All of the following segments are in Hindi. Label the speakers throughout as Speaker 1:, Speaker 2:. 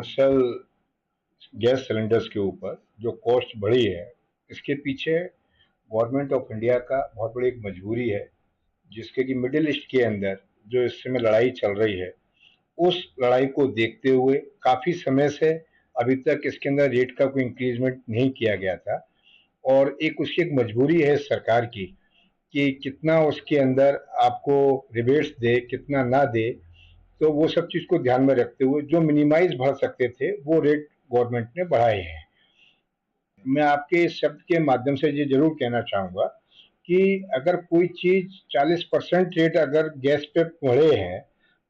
Speaker 1: कमर्शियल गैस सिलेंडर्स के ऊपर जो कॉस्ट बढ़ी है, इसके पीछे गवर्नमेंट ऑफ इंडिया का बहुत बड़ी एक मजबूरी है, जिसके कि मिडिल ईस्ट के अंदर जो इस समय लड़ाई चल रही है, उस लड़ाई को देखते हुए काफ़ी समय से अभी तक इसके अंदर रेट का कोई इंक्रीजमेंट नहीं किया गया था। और एक उसकी एक मजबूरी है सरकार की कि कितना उसके अंदर आपको रिबेट्स दे, कितना ना दे। तो वो सब चीज़ को ध्यान में रखते हुए जो मिनिमाइज बढ़ सकते थे, वो रेट गवर्नमेंट ने बढ़ाए हैं। मैं आपके इस शब्द के माध्यम से ये ज़रूर कहना चाहूँगा कि अगर कोई चीज़ 40% रेट अगर गैस पे बढ़े हैं,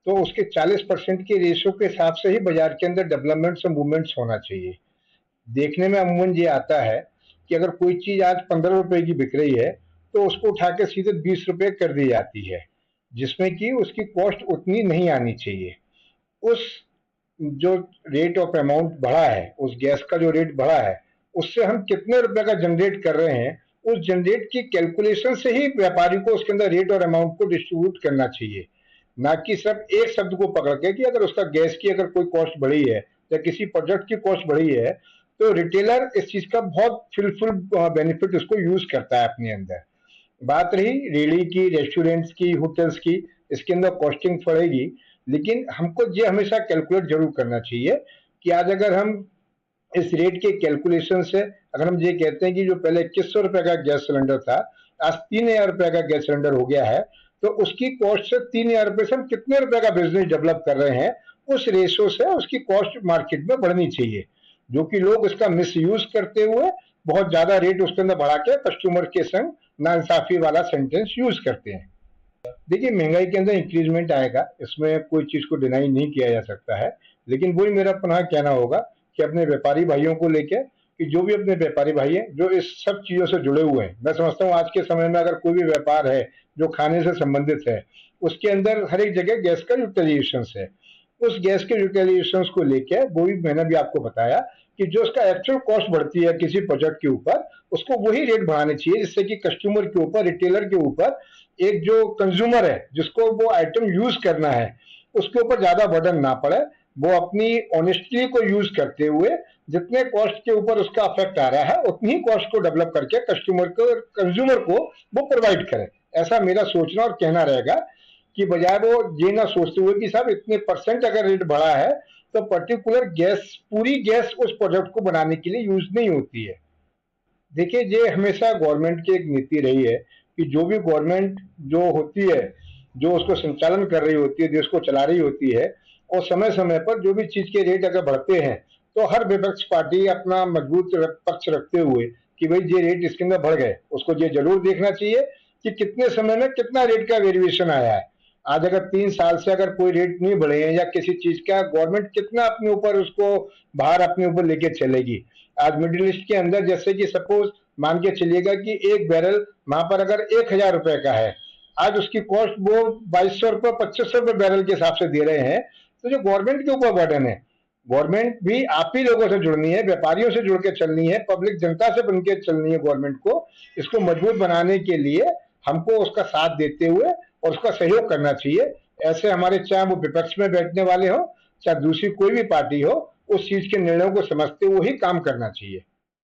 Speaker 1: तो उसके 40% के रेशो के हिसाब से ही बाज़ार के अंदर डेवलपमेंट्स और मूवमेंट्स होना चाहिए। देखने में अमूमन ये आता है कि अगर कोई चीज़ आज 15 रुपए की बिक रही है, तो उसको उठा के सीधे 20 रुपए कर दी जाती है, जिसमें कि उसकी कॉस्ट उतनी नहीं आनी चाहिए। उस जो रेट ऑफ अमाउंट बढ़ा है, उस गैस का जो रेट बढ़ा है, उससे हम कितने रुपए का जनरेट कर रहे हैं, उस जनरेट की कैलकुलेशन से ही व्यापारी को उसके अंदर रेट और अमाउंट को डिस्ट्रीब्यूट करना चाहिए, ना कि सिर्फ एक शब्द को पकड़ के कि अगर उसका गैस की अगर कोई कॉस्ट बढ़ी है या किसी प्रोडक्ट की कॉस्ट बढ़ी है, तो रिटेलर इस चीज का बहुत फुल बेनिफिट उसको यूज करता है अपने अंदर। बात रही रेडी की, रेस्टोरेंट्स की, होटल्स की, इसके अंदर कॉस्टिंग पड़ेगी, लेकिन हमको ये हमेशा कैलकुलेट जरूर करना चाहिए कि आज अगर हम इस रेट के कैलकुलेशन से अगर हम ये कहते हैं कि जो पहले 2100 रुपए का गैस सिलेंडर था, आज 3000 रुपए का गैस सिलेंडर हो गया है, तो उसकी कॉस्ट से 3000 रुपए से हम कितने रुपए का बिजनेस डेवलप कर रहे हैं, उस रेशो से उसकी कॉस्ट मार्केट में बढ़नी चाहिए, जो कि लोग इसका मिस यूज करते हुए बहुत ज्यादा रेट उसके अंदर बढ़ा के कस्टमर के संग नाइंसाफी वाला सेंटेंस यूज करते हैं। देखिए, महंगाई के अंदर इंक्रीजमेंट आएगा, इसमें कोई चीज को डिनाई नहीं किया जा सकता है, लेकिन वही मेरा पुनः कहना होगा कि अपने व्यापारी भाइयों को लेकर, कि जो भी अपने व्यापारी भाई हैं जो इस सब चीजों से जुड़े हुए हैं, मैं समझता हूँ आज के समय में अगर कोई भी व्यापार है जो खाने से संबंधित है, उसके अंदर हर एक जगह गैस का यूटिलाइजेशन है। उस गैस के यूटिलाइजेशन को लेकर वही मैंने भी आपको बताया कि जो उसका एक्चुअल कॉस्ट बढ़ती है किसी प्रोजेक्ट के ऊपर, उसको वही रेट बढ़ाने चाहिए, जिससे कि कस्टमर के ऊपर, रिटेलर के ऊपर, एक जो कंज्यूमर है जिसको वो आइटम यूज करना है, उसके ऊपर ज्यादा बर्डन ना पड़े। वो अपनी ऑनेस्टी को यूज करते हुए जितने कॉस्ट के ऊपर उसका अफेक्ट आ रहा है, उतनी कॉस्ट को डेवलप करके कस्टमर को, कंज्यूमर को वो प्रोवाइड करे। ऐसा मेरा सोचना और कहना रहेगा कि बजाय वो ये ना सोचते हुए कि साहब इतने परसेंट अगर रेट बढ़ा है, तो पर्टिकुलर गैस, पूरी गैस उस प्रोडक्ट को बनाने के लिए यूज नहीं होती है। देखिए, ये हमेशा गवर्नमेंट की एक नीति रही है कि जो भी गवर्नमेंट जो होती है, जो उसको संचालन कर रही होती है, देश को चला रही होती है, और समय समय पर जो भी चीज के रेट अगर बढ़ते हैं, तो हर विपक्ष पार्टी अपना मजबूत पक्ष रखते हुए कि भाई ये रेट इसके अंदर बढ़ गए, उसको ये जरूर देखना चाहिए कि कितने समय में कितना रेट का वेरिएशन आया है। आज अगर 3 साल से अगर कोई रेट नहीं बढ़े हैं या किसी चीज का, गवर्नमेंट कितना अपने ऊपर उसको भार अपने ऊपर लेके चलेगी। आज मिडिल ईस्ट के अंदर जैसे कि सपोज मान के चलिएगा कि एक बैरल वहां पर अगर 1000 रुपए का है, आज उसकी कॉस्ट वो 2200 रुपए, 2500 रुपए बैरल के हिसाब से दे रहे हैं। तो जो गवर्नमेंट के ऊपर बर्डन है, गवर्नमेंट भी आप ही लोगों से जुड़नी है, व्यापारियों से जुड़ के चलनी है, पब्लिक जनता से बन के चलनी है। गवर्नमेंट को इसको मजबूत बनाने के लिए हमको उसका साथ देते हुए और उसका सहयोग करना चाहिए। ऐसे हमारे, चाहे वो विपक्ष में बैठने वाले हो, चाहे दूसरी कोई भी पार्टी हो, उस चीज के निर्णयों को समझते हुए ही काम करना चाहिए।